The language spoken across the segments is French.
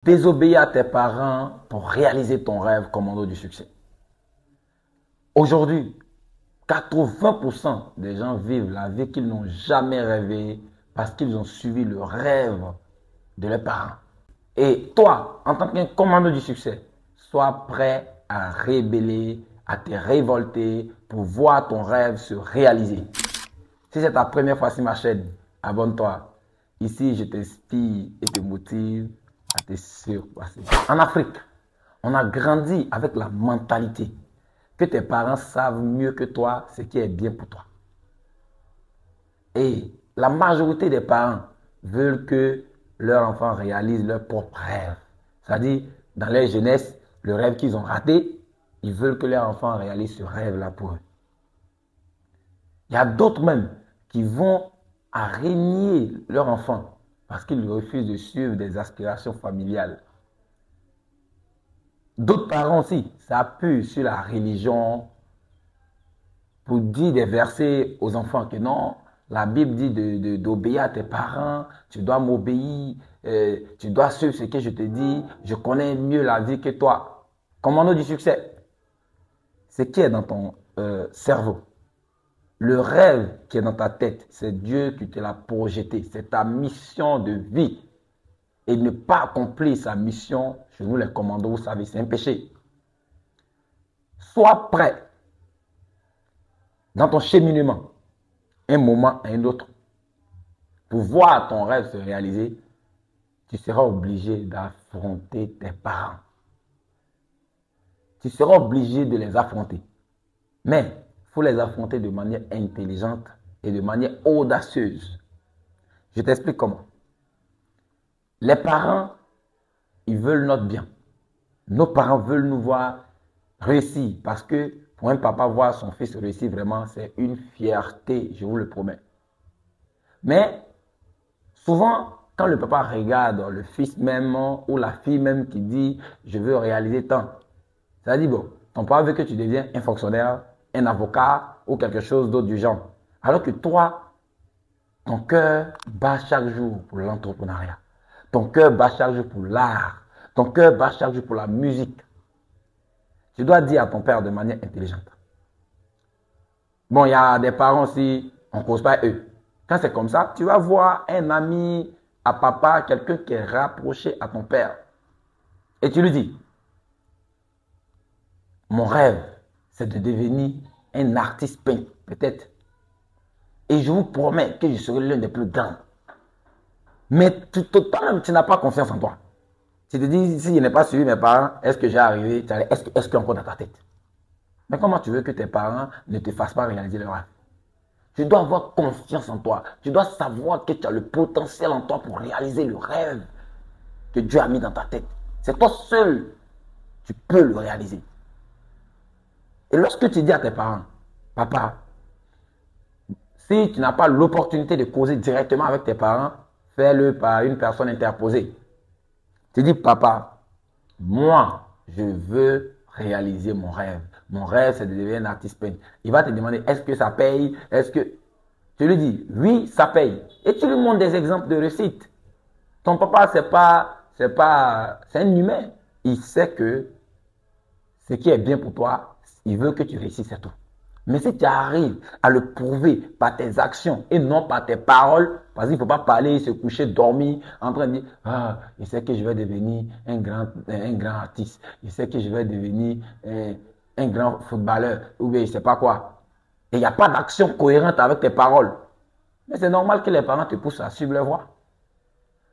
Désobéir à tes parents pour réaliser ton rêve, commando du succès. Aujourd'hui, 80% des gens vivent la vie qu'ils n'ont jamais rêvé parce qu'ils ont suivi le rêve de leurs parents. Et toi, en tant qu'un commando du succès, sois prêt à rébeller, à te révolter pour voir ton rêve se réaliser. Si c'est ta première fois sur ma chaîne, abonne-toi. Ici, je t'inspire et te motive à te surpasser. En Afrique, on a grandi avec la mentalité que tes parents savent mieux que toi ce qui est bien pour toi. Et la majorité des parents veulent que leurs enfants réalisent leurs propres rêves. C'est-à-dire, dans leur jeunesse, le rêve qu'ils ont raté, ils veulent que leurs enfants réalisent ce rêve-là pour eux. Il y a d'autres même qui vont à régner leur enfant parce qu'ils refusent de suivre des aspirations familiales. D'autres parents aussi s'appuient sur la religion pour dire des versets aux enfants que non, la Bible dit d'obéir à tes parents, tu dois m'obéir, tu dois suivre ce que je te dis, je connais mieux la vie que toi. Commando du succès, ce qui est dans ton cerveau, le rêve qui est dans ta tête, c'est Dieu qui te l'a projeté, c'est ta mission de vie. Et ne pas accomplir sa mission, chez nous les commandos, vous savez, c'est un péché. Sois prêt dans ton cheminement, un moment à un autre, pour voir ton rêve se réaliser, tu seras obligé d'affronter tes parents. Tu seras obligé de les affronter. Mais il faut les affronter de manière intelligente et de manière audacieuse. Je t'explique comment. Les parents, ils veulent notre bien. Nos parents veulent nous voir réussir parce que pour un papa, voir son fils réussir vraiment, c'est une fierté, je vous le promets. Mais souvent, quand le papa regarde le fils même ou la fille même qui dit « je veux réaliser tant », ça dit bon, ton papa veut que tu deviennes un fonctionnaire, un avocat ou quelque chose d'autre du genre. Alors que toi, ton cœur bat chaque jour pour l'entrepreneuriat. Ton cœur bat chaque jour pour l'art. Ton cœur bat chaque jour pour la musique. Tu dois dire à ton père de manière intelligente. Bon, il y a des parents aussi, on ne cause pas eux. Quand c'est comme ça, tu vas voir un ami à papa, quelqu'un qui est rapproché à ton père. Et tu lui dis, mon rêve, c'est de devenir un artiste peintre, peut-être. Et je vous promets que je serai l'un des plus grands. Mais toi-même, tu n'as pas confiance en toi. Tu te dis, si je n'ai pas suivi mes parents, est-ce que j'ai arrivé? Est-ce qu'il y a encore dans ta tête? Mais comment tu veux que tes parents ne te fassent pas réaliser leur rêve? Tu dois avoir confiance en toi. Tu dois savoir que tu as le potentiel en toi pour réaliser le rêve que Dieu a mis dans ta tête. C'est toi seul, tu peux le réaliser. Et lorsque tu dis à tes parents, papa, si tu n'as pas l'opportunité de causer directement avec tes parents, fais-le par une personne interposée. Tu dis, papa, moi, je veux réaliser mon rêve. Mon rêve, c'est de devenir un artiste peintre. Il va te demander, est-ce que ça paye? Est-ce que... Tu lui dis, oui, ça paye. Et tu lui montres des exemples de réussite. Ton papa, c'est un humain. Il sait que ce qui est bien pour toi, il veut que tu réussisses, c'est tout. Mais si tu arrives à le prouver par tes actions et non par tes paroles, parce qu'il ne faut pas parler, se coucher, dormir, en train de dire, ah, je sais que je vais devenir un grand artiste, je sais que je vais devenir un grand footballeur, ou bien je ne sais pas quoi. Et il n'y a pas d'action cohérente avec tes paroles. Mais c'est normal que les parents te poussent à suivre leur voie.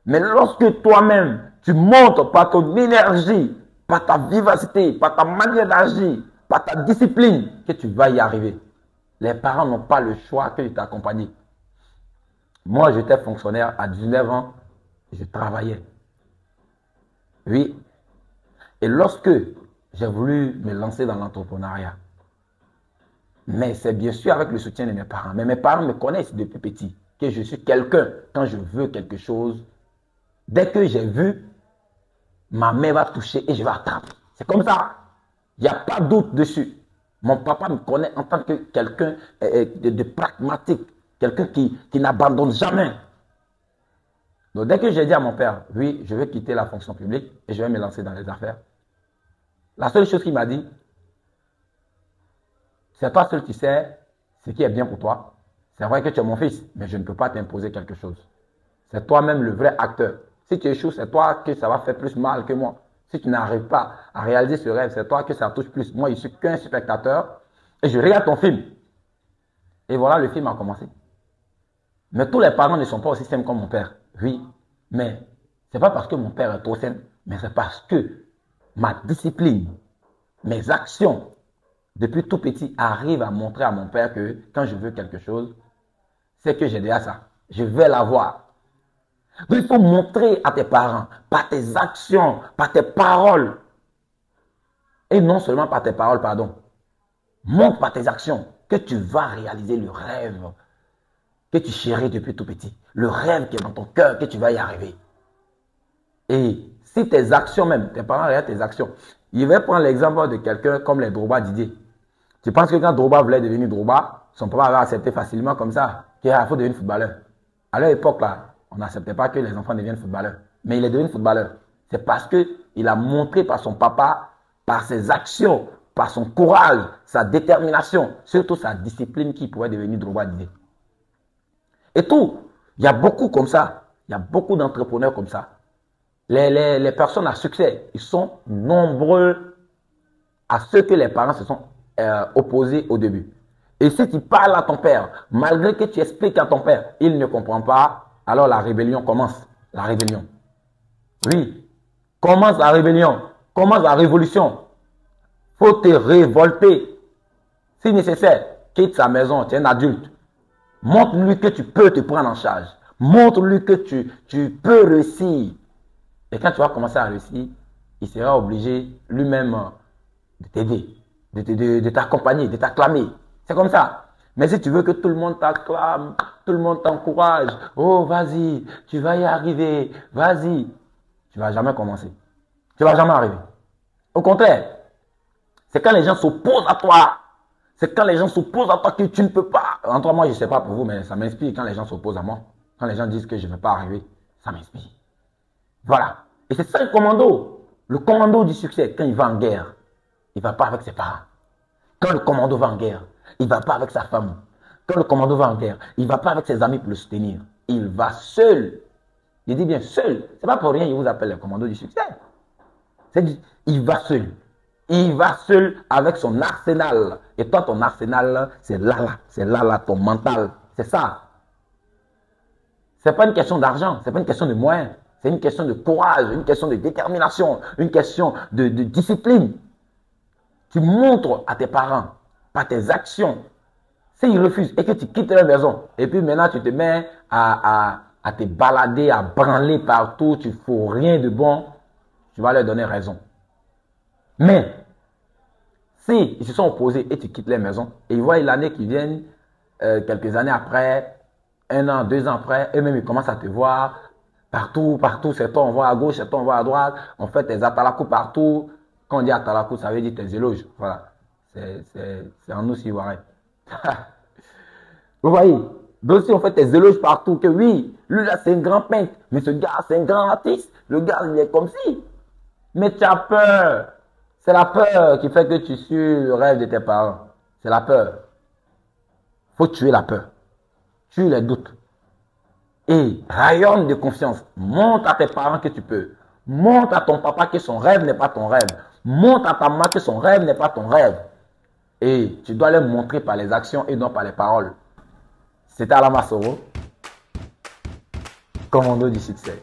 Mais lorsque toi-même, tu montres par ton énergie, par ta vivacité, par ta manière d'agir, par ta discipline, que tu vas y arriver. Les parents n'ont pas le choix que de t'accompagner. Moi, j'étais fonctionnaire à 19 ans, je travaillais. Oui. Et lorsque j'ai voulu me lancer dans l'entrepreneuriat, mais c'est bien sûr avec le soutien de mes parents. Mais mes parents me connaissent depuis petit, que je suis quelqu'un. Quand je veux quelque chose, dès que j'ai vu, ma main va toucher et je vais attraper. C'est comme ça. Il n'y a pas de doute dessus. Mon papa me connaît en tant que quelqu'un de pragmatique, quelqu'un qui n'abandonne jamais. Donc, dès que j'ai dit à mon père, oui, je vais quitter la fonction publique et je vais me lancer dans les affaires, la seule chose qu'il m'a dit, c'est toi seul qui sais ce qui est bien pour toi. C'est vrai que tu es mon fils, mais je ne peux pas t'imposer quelque chose. C'est toi-même le vrai acteur. Si tu échoues, c'est toi que ça va faire plus mal que moi. Si tu n'arrives pas à réaliser ce rêve, c'est toi que ça touche plus. Moi, je suis qu'un spectateur et je regarde ton film. Et voilà, le film a commencé. Mais tous les parents ne sont pas aussi simples comme mon père. Oui, mais ce n'est pas parce que mon père est trop simple, mais c'est parce que ma discipline, mes actions, depuis tout petit, arrivent à montrer à mon père que quand je veux quelque chose, c'est que j'ai déjà ça. Je vais l'avoir. Donc, il faut montrer à tes parents, par tes actions, par tes paroles, et non seulement par tes paroles, pardon. Montre par tes actions que tu vas réaliser le rêve que tu chéris depuis tout petit. Le rêve qui est dans ton cœur, que tu vas y arriver. Et si tes actions même, tes parents regardent tes actions, je vais prendre l'exemple de quelqu'un comme les Drogba Didier. Tu penses que quand Drogba voulait devenir Drogba, son papa avait accepté facilement comme ça qu'il faut devenir footballeur. À leur époque, là, on n'acceptait pas que les enfants deviennent footballeurs. Mais il est devenu footballeur. C'est parce qu'il a montré par son papa, par ses actions, par son courage, sa détermination, surtout sa discipline qu'il pouvait devenir Drogba Didier. Et tout, il y a beaucoup comme ça. Il y a beaucoup d'entrepreneurs comme ça. Les personnes à succès, ils sont nombreux à ceux que les parents se sont opposés au début. Et si tu parles à ton père, malgré que tu expliques à ton père, il ne comprend pas, alors la rébellion commence. La rébellion. Oui, commence la rébellion, commence la révolution. Faut te révolter. Si nécessaire, quitte sa maison, tu es un adulte. Montre-lui que tu peux te prendre en charge. Montre-lui que tu peux réussir. Et quand tu vas commencer à réussir, il sera obligé lui-même de t'aider, de t'accompagner, de t'acclamer. C'est comme ça. Mais si tu veux que tout le monde t'acclame, tout le monde t'encourage, oh vas-y, tu vas y arriver, vas-y, tu ne vas jamais commencer. Tu ne vas jamais arriver. Au contraire, c'est quand les gens s'opposent à toi. C'est quand les gens s'opposent à toi que tu ne peux pas. En toi, moi, je ne sais pas pour vous, mais ça m'inspire quand les gens s'opposent à moi. Quand les gens disent que je ne vais pas arriver, ça m'inspire. Voilà. Et c'est ça le commando. Le commando du succès, quand il va en guerre, il ne va pas avec ses parents. Quand le commando va en guerre, il ne va pas avec sa femme. Quand le commando va en guerre, il ne va pas avec ses amis pour le soutenir. Il va seul. Je dis bien seul. Ce n'est pas pour rien qu'il vous appelle le commando du succès. Il va seul. Il va seul avec son arsenal. Et toi, ton arsenal, c'est là. C'est là, ton mental. C'est ça. Ce n'est pas une question d'argent. Ce n'est pas une question de moyens. C'est une question de courage, une question de détermination, une question de discipline. Tu montres à tes parents, par tes actions, s'ils refusent et que tu quittes la maison, et puis maintenant tu te mets à te balader, à branler partout, tu ne fous rien de bon, tu vas leur donner raison. Mais, si ils se sont opposés et tu quittes les maisons, et ils voient l'année qui vient, quelques années après, 1 an, 2 ans après, eux-mêmes ils commencent à te voir partout, c'est toi, on voit à gauche, c'est toi, on voit à droite, on fait tes atalakou partout. Quand on dit atalakou, ça veut dire tes éloges. Voilà. C'est en nous si vous voyez. Vous voyez? Donc si on fait tes éloges partout, que oui, lui là c'est un grand peintre, mais ce gars c'est un grand artiste, le gars il est comme si. Mais tu as peur. C'est la peur qui fait que tu suis le rêve de tes parents. C'est la peur. Faut tuer la peur. Tue les doutes. Et rayonne de confiance. Montre à tes parents que tu peux. Montre à ton papa que son rêve n'est pas ton rêve. Montre à ta maman que son rêve n'est pas ton rêve. Et tu dois le montrer par les actions et non par les paroles. C'était Alain Massoro, commando du succès.